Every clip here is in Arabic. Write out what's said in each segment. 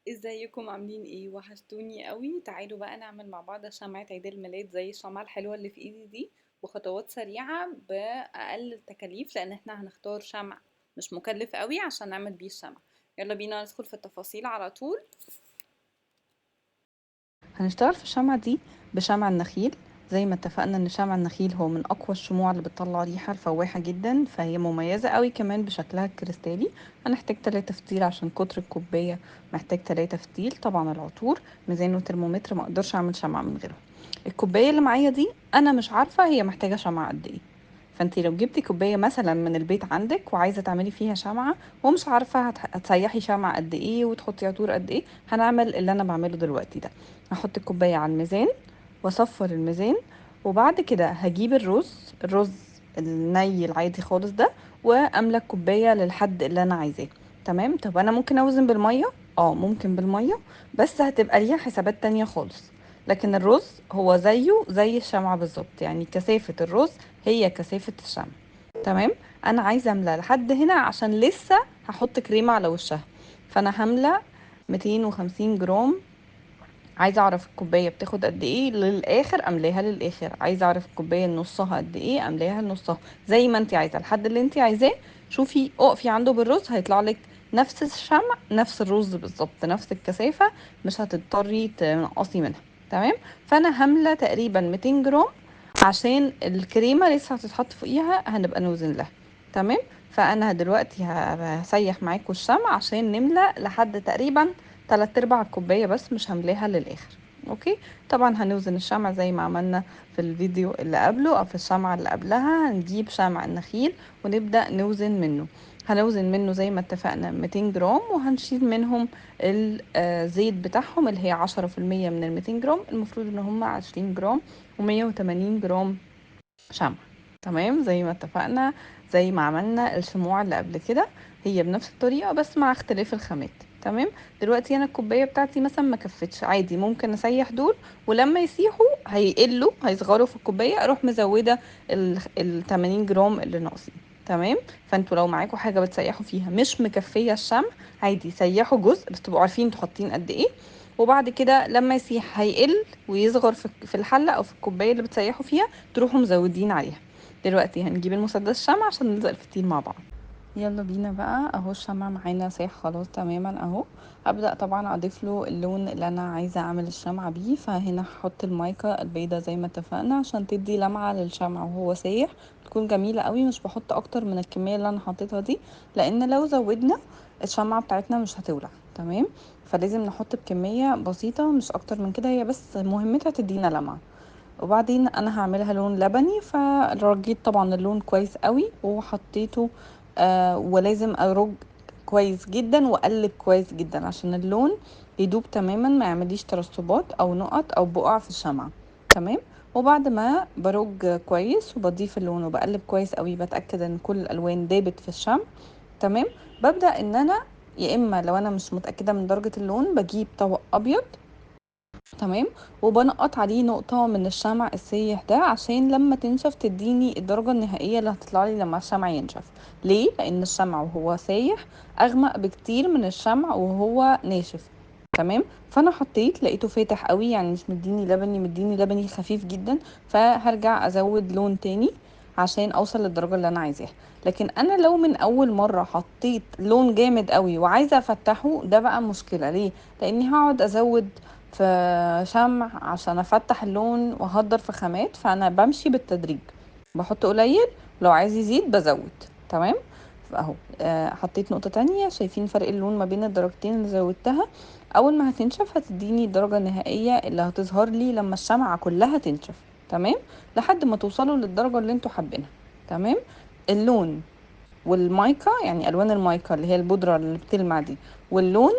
ازيكم عاملين ايه؟ وحشتوني قوي. تعالوا بقى نعمل مع بعض شمعة عيد الميلاد زي الشمعة الحلوة اللي في ايدي دي، بخطوات سريعة بأقل التكاليف، لان احنا هنختار شمع مش مكلف قوي عشان نعمل بيه الشمع. يلا بينا ندخل في التفاصيل على طول. هنشتغل في الشمعة دي بشمع النخيل. زي ما اتفقنا ان شمع النخيل هو من اقوى الشموع اللي بتطلع ريحة فواحة جدا، فهي مميزة قوي كمان بشكلها الكريستالي. هنحتاج 3 فتيل عشان قطر الكوباية محتاج 3 فتيل. طبعا العطور، ميزان وترمومتر، ما اقدرش اعمل شمعة من غيرهم. الكوباية اللي معايا دي انا مش عارفة هي محتاجة شمعة قد ايه، فانتي لو جبتي كوباية مثلا من البيت عندك وعايزة تعملي فيها شمعة ومش عارفة هتسيحي شمعة قد ايه وتحطي عطور قد ايه، هنعمل اللي انا بعمله دلوقتي ده. هحط الكوباية على الميزان واصفر الميزان، وبعد كده هجيب الرز الني العادي خالص ده، واملى الكوباية للحد اللي انا عايزاه. تمام. طب انا ممكن اوزن بالمية؟ اه ممكن بالمية، بس هتبقى ليها حسابات تانية خالص. لكن الرز هو زيه زي الشمعة بالظبط، يعني كثافة الرز هي كثافة الشمع. تمام. انا عايزة املى لحد هنا عشان لسه هحط كريمة على وشها، فانا هملى 250 جرام. عايزه اعرف الكوبايه بتاخد قد ايه للاخر املاها للاخر، عايزه اعرف الكوبايه نصها قد ايه املاها لنصها، زي ما انت عايزه الحد اللي انت عايزاه. شوفي اقفي عنده بالرز هيطلع لك نفس الشمع نفس الرز بالظبط نفس الكثافه، مش هتضطري تنقصي منها. تمام. فانا هملى تقريبا 200 جرام عشان الكريمه لسه هتتحط فوقيها هنبقى نوزن لها. تمام. فانا دلوقتي هسيح معاكم الشمع عشان نملى لحد تقريبا 3/4 الكوباية بس، مش هملاها للآخر. اوكي. طبعا هنوزن الشمع زي ما عملنا في الفيديو اللي قبله او في الشمعة اللي قبلها. هنجيب شمع النخيل ونبدأ نوزن منه. هنوزن منه زي ما اتفقنا 200 جرام، وهنشيل منهم الزيت بتاعهم اللي هي 10% من 200 جرام، المفروض ان هم 20 جرام و180 جرام شمع. تمام زي ما اتفقنا، زي ما عملنا الشموع اللي قبل كده، هي بنفس الطريقة بس مع اختلاف الخامات. تمام. دلوقتي انا الكوباية بتاعتي مثلا ما كفتش، عادي ممكن اسيح دول، ولما يسيحوا هيقلوا هيصغروا في الكوباية اروح مزودة ال 80 جرام اللي ناقصين. تمام. فانتوا لو معاكوا حاجة بتسيحوا فيها مش مكفية الشمع، عادي سيحوا جزء بس تبقوا عارفين انتوا حاطين قد ايه، وبعد كده لما يسيح هيقل ويصغر في الحلة او في الكوباية اللي بتسيحوا فيها، تروحوا مزودين عليها. دلوقتي هنجيب المسدس شمع عشان نلزق الفتيل مع بعض. يلا بينا بقى. اهو الشمع معانا سايح خلاص تماما اهو. هبدأ طبعا اضيف له اللون اللي انا عايزة اعمل الشمعة بيه، فهنا هحط المايكا البيضة زي ما اتفقنا عشان تدي لمعة للشمع وهو سايح، تكون جميلة قوي. مش بحط اكتر من الكمية اللي انا حطيتها دي، لان لو زودنا الشمعة بتاعتنا مش هتولع. تمام. فلازم نحط بكمية بسيطة مش اكتر من كده، هي بس مهمتها تدينا لمعة. وبعدين انا هعملها لون لبني، فرجيت طبعا اللون كويس قوي وحطيته. ولازم ارج كويس جدا واقلب كويس جدا عشان اللون يدوب تماما، ما يعمليش ترسبات او نقط او بقع في الشمعة. تمام. وبعد ما برج كويس وبضيف اللون وبقلب كويس قوي بتأكد ان كل الالوان دابت في الشمع. تمام. ببدأ ان انا يا اما لو انا مش متأكدة من درجة اللون بجيب طبق ابيض. تمام. وبنقط عليه نقطة من الشمع السايح ده عشان لما تنشف تديني الدرجة النهائية اللي هتطلع لي لما الشمع ينشف. ليه؟ لأن الشمع وهو سايح أغمق بكتير من الشمع وهو ناشف. تمام. فأنا حطيت لقيته فاتح قوي، يعني مش مديني لبني، مديني لبني خفيف جدا، فهرجع أزود لون تاني عشان أوصل للدرجة اللي أنا عايزاها. لكن أنا لو من أول مرة حطيت لون جامد قوي وعايزة أفتحه، ده بقى مشكلة. ليه؟ لأني هقعد أزود في شمع عشان افتح اللون واهدر في خامات، فانا بمشي بالتدريج، بحط قليل، لو عايز يزيد بزود. تمام. اهو حطيت نقطة تانية. شايفين فرق اللون ما بين الدرجتين اللي زودتها؟ اول ما هتنشف هتديني الدرجة النهائية اللي هتظهر لي لما الشمعة كلها تنشف. تمام. لحد ما توصلوا للدرجة اللي انتوا حابينها. تمام. اللون والمايكا، يعني الوان المايكا اللي هي البودرة اللي بتلمع دي، واللون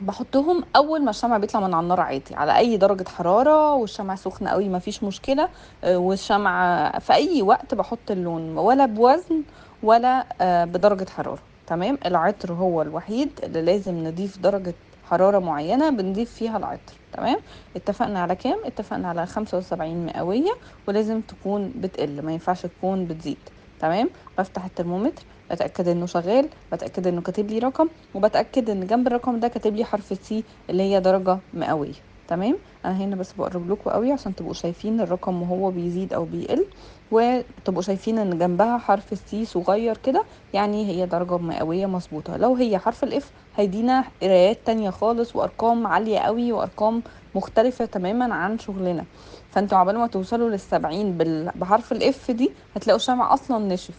بحطهم اول ما الشمع بيطلع من على النار عادي على اي درجة حرارة، والشمع سخن قوي مفيش مشكلة. والشمع في اي وقت بحط اللون، ولا بوزن ولا بدرجة حرارة. تمام. العطر هو الوحيد اللي لازم نضيف درجة حرارة معينة بنضيف فيها العطر. تمام. اتفقنا على كام؟ اتفقنا على 75 مئوية، ولازم تكون بتقل ما ينفعش تكون بتزيد. تمام. بفتح الترمومتر، بتاكد انه شغال، بتاكد انه كاتب لي رقم، وبتاكد ان جنب الرقم ده كاتب لي حرف سي اللي هي درجه مئويه. تمام. انا هنا بس بقرب لكم قوي عشان تبقوا شايفين الرقم وهو بيزيد او بيقل، وتبقوا شايفين ان جنبها حرف السي صغير كده، يعني هي درجه مئويه مظبوطه. لو هي حرف الاف هيدينا قرايات تانية خالص وارقام عاليه قوي وارقام مختلفه تماما عن شغلنا. فانتوا عقبال ما توصلوا لل70 بحرف الاف دي هتلاقوا الشمع اصلا نشف.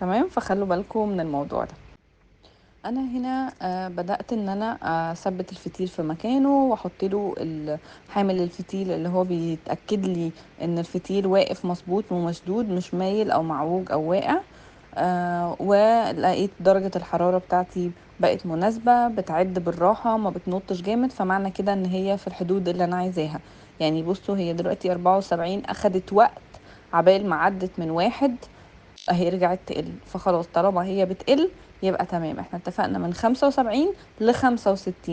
تمام. فخلوا بالكم من الموضوع ده. انا هنا بدأت ان انا اثبت الفتيل في مكانه واحط له حامل الفتيل اللي هو بيتأكد لي ان الفتيل واقف مظبوط ومشدود، مش مايل او معوج او واقع. ولقيت درجة الحرارة بتاعتي بقت مناسبة، بتعد بالراحة ما بتنطش جامد، فمعنى كده ان هي في الحدود اللي انا عايزاها. يعني بصوا هي دلوقتي 74، اخدت وقت عبال ما عدت من 1 اهي رجعت تقل. فخلاص طالما هي بتقل يبقى تمام. احنا اتفقنا من 75 ل65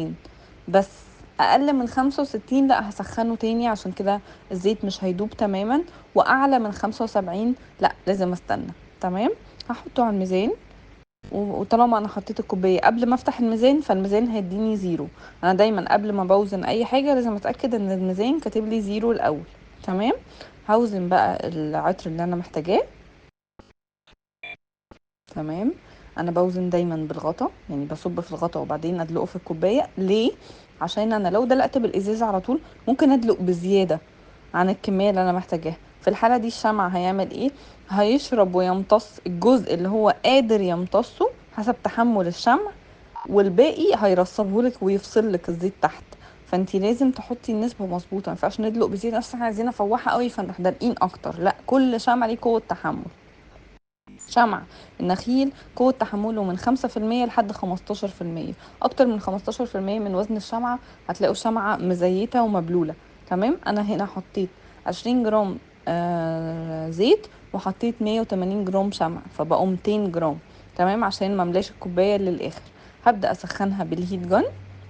بس. اقل من 65 لا هسخنه تاني، عشان كده الزيت مش هيدوب تماما. واعلى من 75 لا لازم استنى. تمام. هحطه على الميزان، وطالما انا حطيت الكوبايه قبل ما افتح الميزان فالميزان هيديني زيرو. انا دايما قبل ما بوزن اي حاجه لازم اتاكد ان الميزان كاتب لي زيرو الاول. تمام. هوزن بقى العطر اللي انا محتاجاه. تمام. انا بوزن دايما بالغطا، يعني بصب في الغطا وبعدين ادلقه في الكوبايه. ليه؟ عشان انا لو دلقت بالازاز على طول ممكن ادلق بزياده عن الكميه اللي انا محتاجاها. في الحاله دي الشمع هيعمل ايه؟ هيشرب ويمتص الجزء اللي هو قادر يمتصه حسب تحمل الشمع، والباقي هيرسبهولك ويفصلك الزيت تحت. فانتي لازم تحطي النسبه مظبوطه، ما ينفعش ندلق بزياده اصلا احنا عايزينها فواحه قوي فنروح دالقين اكتر. لا، كل شمع ليه قوه تحمل. شمع النخيل قوة تحمله من 5% لحد 15%. أكتر من 15% من وزن الشمعة هتلاقوا الشمعة مزيتة ومبلولة. تمام. أنا هنا حطيت 20 جرام زيت، وحطيت 180 جرام شمع، فبقوا 200 جرام. تمام. عشان مملاش الكوباية للآخر هبدأ أسخنها بالهيت جن.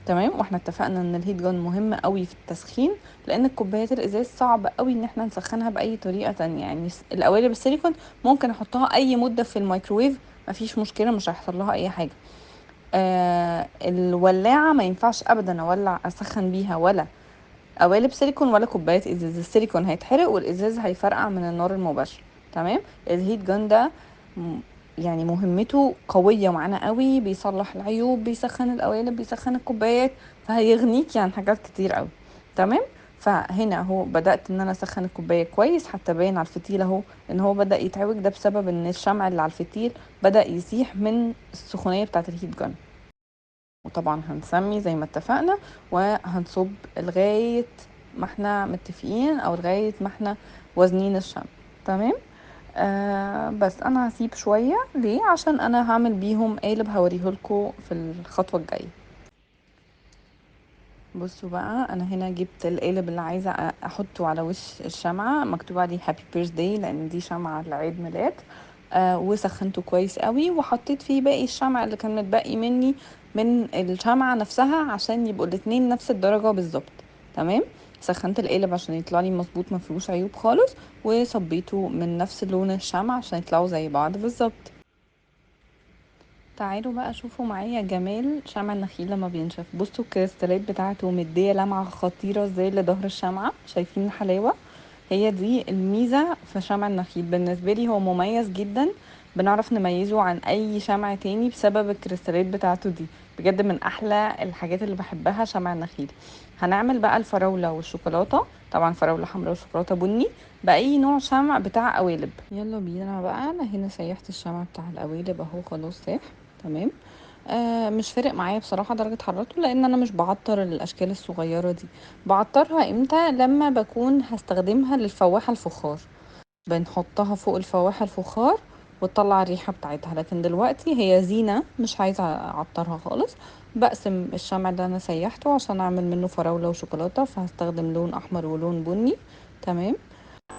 تمام. واحنا اتفقنا ان الهيت جن مهم قوي في التسخين، لان الكوبايات الازاز صعب قوي ان احنا نسخنها باي طريقه تانية. يعني القوالب السيليكون ممكن احطها اي مده في الميكروويف مفيش مشكله، مش هيحصل لها اي حاجه. الولاعه ما ينفعش ابدا اولع اسخن بيها ولا قوالب سيليكون ولا كوبايات ازاز. السيليكون هيتحرق والازاز هيفرقع من النار المباشره. تمام. الهيت جان ده م- يعني مهمته قويه معانا قوي، بيصلح العيوب، بيسخن القوالب، بيسخن الكوبايات، فهيغنيكي عن حاجات كتير قوي. تمام. فهنا اهو بدات ان انا اسخن الكوبايه كويس، حتى باين على الفتيل اهو ان هو بدا يتعوج. ده بسبب ان الشمع اللي على الفتيل بدا يسيح من السخونيه بتاعه الهيت جان. وطبعا هنسمي زي ما اتفقنا، وهنصب لغاية ما احنا متفقين او لغاية ما احنا وزنين الشمع. تمام. بس انا هسيب شوية ليه؟ عشان انا هعمل بيهم قالب هوريهولكوا في الخطوة الجاية. بصوا بقى انا هنا جبت القالب اللي عايزة احطه على وش الشمعة، مكتوب عليه هابي بيرثداي لان دي شمعة لعيد ميلاد. وسخنته كويس قوي وحطيت فيه باقي الشمع اللي كان متبقي مني من الشمعة نفسها عشان يبقوا الاتنين نفس الدرجة بالظبط. تمام. سخنت القالب عشان يطلع لي مظبوط ما فيهوش عيوب خالص، وصبيته من نفس لون الشمع عشان يطلعوا زي بعض بالظبط. تعالوا بقى شوفوا معايا جمال شمع النخيل لما بينشف. بصوا الكريستالات بتاعته مديه لمعة خطيرة ازاي لظهر الشمعة. شايفين الحلاوة؟ هي دي الميزة في شمع النخيل. بالنسبة لي هو مميز جدا، بنعرف نميزه عن اي شمع تاني بسبب الكريستالات بتاعته دي. بجد من احلى الحاجات اللي بحبها شمع النخيل. هنعمل بقى الفراولة والشوكولاتة، طبعا فراولة حمراء وشوكولاتة بني، بأي نوع شمع بتاع قوالب. يلا بينا بقى. انا هنا سيحت الشمع بتاع القوالب اهو خلاص ساح. تمام. مش فارق معايا بصراحة درجة حرارته، لان انا مش بعطر الاشكال الصغيرة دي. بعطرها امتى؟ لما بكون هستخدمها للفواحة الفخار، بنحطها فوق الفواحة الفخار وتطلع الريحة بتاعتها. لكن دلوقتي هي زينة مش عايزة اعطرها خالص. بقسم الشمع اللي انا سيحته عشان اعمل منه فراولة وشوكولاتة، فهستخدم لون احمر ولون بني. تمام.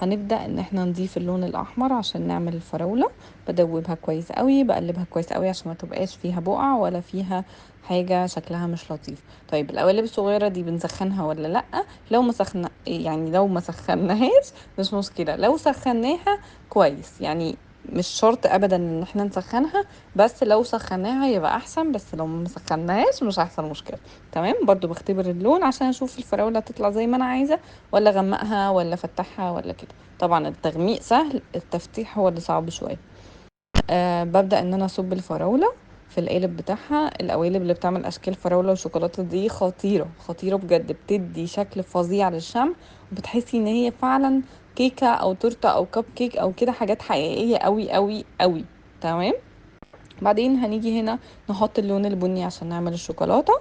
هنبدأ ان احنا نضيف اللون الاحمر عشان نعمل الفراولة. بدوبها كويس قوي، بقلبها كويس قوي عشان ما تبقاش فيها بقع ولا فيها حاجة شكلها مش لطيف. طيب القوالب الصغيرة دي بنسخنها ولا لأ؟ لو ما يعني لو ما سخناهاش مش مشكلة، لو سخناها كويس يعني مش شرط ابدا ان احنا نسخنها، بس لو سخناها يبقى احسن، بس لو ما سخناهاش مش هيحصل مشكله. تمام. برضو بختبر اللون عشان اشوف الفراوله تطلع زي ما انا عايزه، ولا غمقها ولا فتحها ولا كده. طبعا التغميق سهل، التفتيح هو اللي صعب شويه. ببدأ ان انا اصب الفراولة في القالب بتاعها. القوالب اللي بتعمل اشكال فراولة وشوكولاتة دي خطيرة خطيرة بجد، بتدي شكل فظيع للشمع، وبتحسي ان هي فعلا كيكة او تورتة او كب كيك او كده، حاجات حقيقية قوي قوي قوي. تمام. بعدين هنيجي هنا نحط اللون البني عشان نعمل الشوكولاتة،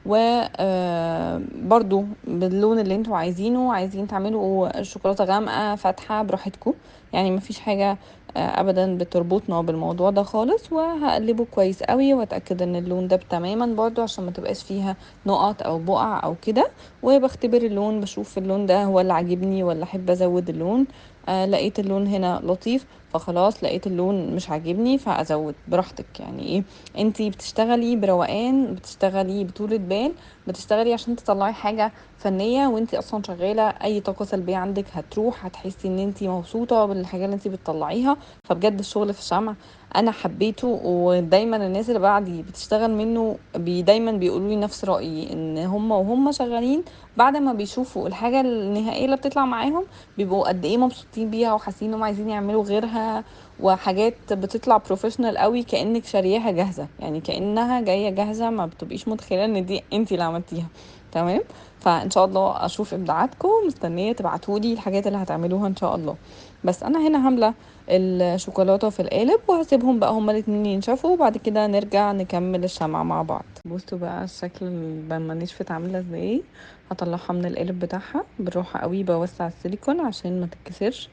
وبرضو باللون اللي انتوا عايزينه. عايزين تعملوا الشوكولاتة غامقة فاتحة براحتكم، يعني مفيش حاجة ابدا بتربطنا بالموضوع ده خالص. وهقلبه كويس قوي واتاكد ان اللون ده تماما برضو عشان ما تبقاش فيها نقط او بقع او كده. وبختبر اللون، بشوف اللون ده هو اللي عاجبني ولا احب ازود اللون. لقيت اللون هنا لطيف فخلاص، لقيت اللون مش عاجبني فازود براحتك. يعني ايه، انتي بتشتغلي بروقان، بتشتغلي بطولة بال، بتشتغلي عشان تطلعي حاجة فنية. وانتي اصلا شغالة، اي طاقة سلبية عندك هتروح، هتحسي ان انتي مبسوطة بالحاجة اللي انتي بتطلعيها. فبجد الشغل في الشمع انا حبيته، ودايما الناس اللي بعدي بتشتغل منه دايما بيقولوا لي نفس رأيي، ان هم وهم شغالين بعد ما بيشوفوا الحاجة النهائية اللي بتطلع معاهم بيبقوا قد ايه مبسوطين بيها، وحاسين انهم عايزين يعملوا غيرها. وحاجات بتطلع بروفيشنال قوي، كأنك شارياها جاهزة، يعني كأنها جاية جاهزة، ما بتبقيش متخيلة ان دي انتي اللي عملتيها. تمام. فان شاء الله اشوف ابداعاتكم، مستنية تبعتولي الحاجات اللي هتعملوها ان شاء الله. بس انا هنا هاملة الشوكولاتة في القالب، وهسيبهم بقى هما الاتنين ينشفوا، وبعد كده نرجع نكمل الشمع مع بعض. بصوا بقى الشكل لما نشفت عاملة ازاي. هطلعها من القالب بتاعها بالراحة قوي، بوسع السيليكون عشان ما تتكسرش.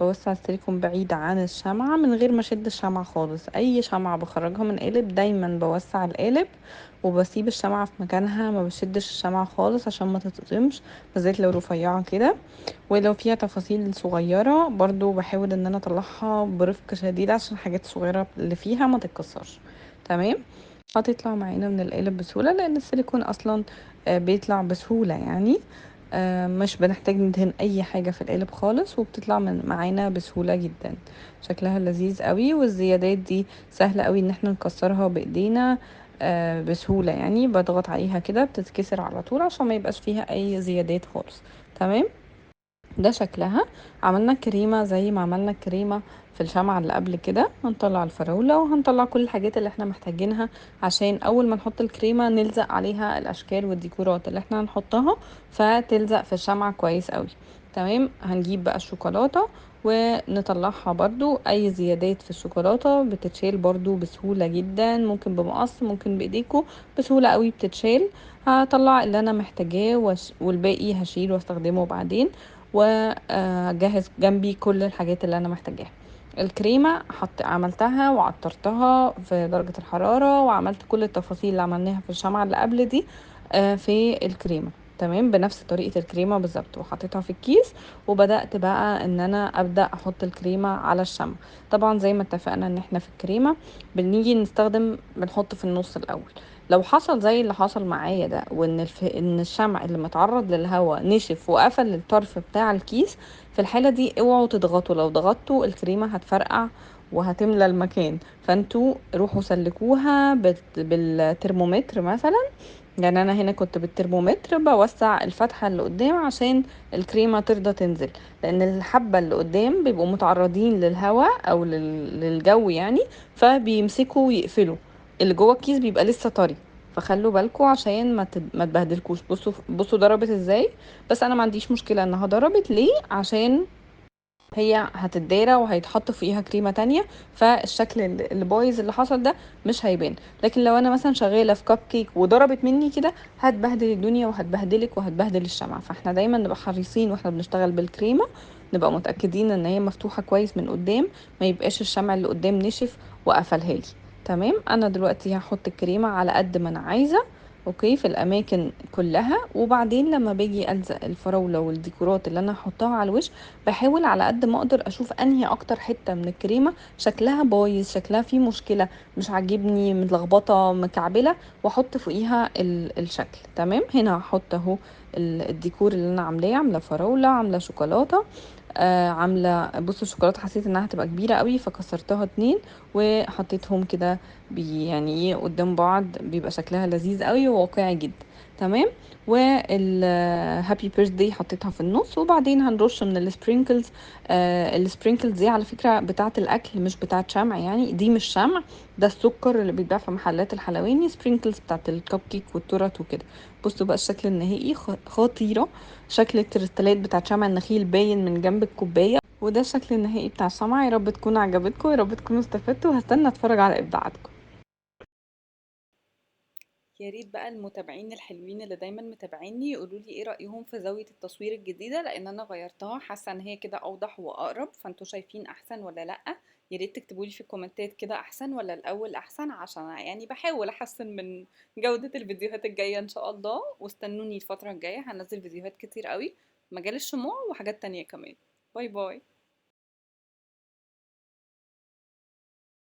بوسع السيليكون بعيد عن الشمعة من غير ما اشد الشمعة خالص. اي شمعة بخرجها من قالب دايما بوسع القالب، وبسيب الشمعة في مكانها، ما بشدش الشمعة خالص عشان ما تتقطمش، بالذات لو رفيعة كده. ولو فيها تفاصيل صغيرة برضو بحاول ان انا اطلعها برفق شديد عشان الحاجات الصغيرة اللي فيها ما تتكسرش. تمام. هتطلع معانا من القالب بسهولة لان السيليكون اصلا بيطلع بسهولة يعني. مش بنحتاج ندهن اي حاجة في القالب خالص، وبتطلع من معانا بسهولة جدا. شكلها لذيذ قوي، والزيادات دي سهلة قوي ان احنا نكسرها بايدينا بسهولة. يعني بضغط عليها كده بتتكسر على طول عشان ما يبقاش فيها اي زيادات خالص. تمام. ده شكلها. عملنا كريمة زي ما عملنا الكريمة في الشمعة اللي قبل كده. هنطلع الفراولة وهنطلع كل الحاجات اللي احنا محتاجينها عشان اول ما نحط الكريمة نلزق عليها الاشكال والديكورات اللي احنا هنحطها، فتلزق في الشمعة كويس قوي. تمام. هنجيب بقى الشوكولاتة ونطلعها. برضو اي زيادات في الشوكولاتة بتتشال برضو بسهولة جدا، ممكن بمقص ممكن بايديكو، بسهولة قوي بتتشال. هطلع اللي انا محتاجاه والباقي هشيله واستخدمه بعدين. وجهز جنبي كل الحاجات اللي انا محتاجاها. الكريمة عملتها وعطرتها في درجة الحرارة، وعملت كل التفاصيل اللي عملناها في الشمعة اللي قبل دي في الكريمة. تمام. بنفس طريقة الكريمة بالظبط، وحطيتها في الكيس. وبدأت بقى ان انا ابدأ احط الكريمة على الشمع. طبعا زي ما اتفقنا ان احنا في الكريمة بنيجي بنحط في النص الاول. لو حصل زي اللي حصل معايا ده، وان ان الشمع اللي متعرض للهواء نشف وقفل الطرف بتاع الكيس، في الحالة دي اوعوا تضغطوا. لو ضغطتوا الكريمة هتفرقع وهتملى المكان. فانتوا روحوا سلكوها بالترمومتر مثلا. يعني انا هنا كنت بالترمومتر بوسع الفتحة اللي قدام عشان الكريمة ترضى تنزل، لان الحبة اللي قدام بيبقوا متعرضين للهواء او للجو يعني، فبيمسكوا ويقفلوا. اللي جوه الكيس بيبقى لسه طري. فخلوا بالكوا عشان ما تبهدلكوش. بصوا بصوا ضربت ازاي. بس انا ما عنديش مشكلة انها ضربت ليه، عشان هي هتتدارى وهيتحط فيها كريمة تانية، فالشكل اللي بايظ اللي حصل ده مش هيبان. لكن لو انا مثلا شغالة في كب كيك وضربت مني كده، هتبهدل الدنيا وهتبهدلك وهتبهدل الشمع. فاحنا دايما نبقى حريصين واحنا بنشتغل بالكريمة، نبقى متأكدين ان هي مفتوحة كويس من قدام، ما يبقاش الشمع اللي قدام نشف وقفلها لي. تمام. انا دلوقتي هحط الكريمة على قد ما انا عايزة، اوكي، في الاماكن كلها. وبعدين لما باجي الزق الفراولة والديكورات اللي انا هحطها على الوش، بحاول على قد ما اقدر اشوف انهي اكتر حتة من الكريمة شكلها بايظ، شكلها فيه مشكلة، مش عاجبني، متلخبطة مكعبلة، واحط فوقيها الشكل. تمام. هنا هحط اهو الديكور اللي انا عاملاه، عاملة فراولة، عاملة شوكولاتة. عامله بصوا الشوكولاته حسيت انها هتبقى كبيره قوي فكسرتها اتنين وحطيتهم كده يعني ايه قدام بعض، بيبقى شكلها لذيذ قوي وواقعي جدا. تمام. والهابي بيرثدي حطيتها في النص، وبعدين هنرش من السبرينكلز. السبرينكلز دي على فكره بتاعه الاكل مش بتاعه شمع، يعني دي مش شمع، ده السكر اللي بيتباع في محلات الحلواني، سبرينكلز بتاعه الكب كيك والتورت وكده. بصوا بقى الشكل النهائي خطيره. شكل الكريستالات بتاعت شمع النخيل باين من جنب الكوبايه، وده الشكل النهائي بتاع الشمعة. يا رب تكون عجبتكم، يا رب تكونوا استفدتوا، هستنى اتفرج على ابداعاتكم. يا ريت بقى المتابعين الحلوين اللي دايما متابعيني يقولوا لي ايه رأيهم في زاوية التصوير الجديدة، لان انا غيرتها، حاسة ان هي كده اوضح واقرب، فانتوا شايفين احسن ولا لا؟ يا ريت تكتبوا لي في الكومنتات كده احسن ولا الاول احسن، عشان يعني بحاول احسن من جودة الفيديوهات الجاية ان شاء الله. واستنوني الفترة الجاية هنزل فيديوهات كتير قوي، مجال الشموع وحاجات تانية كمان. باي باي.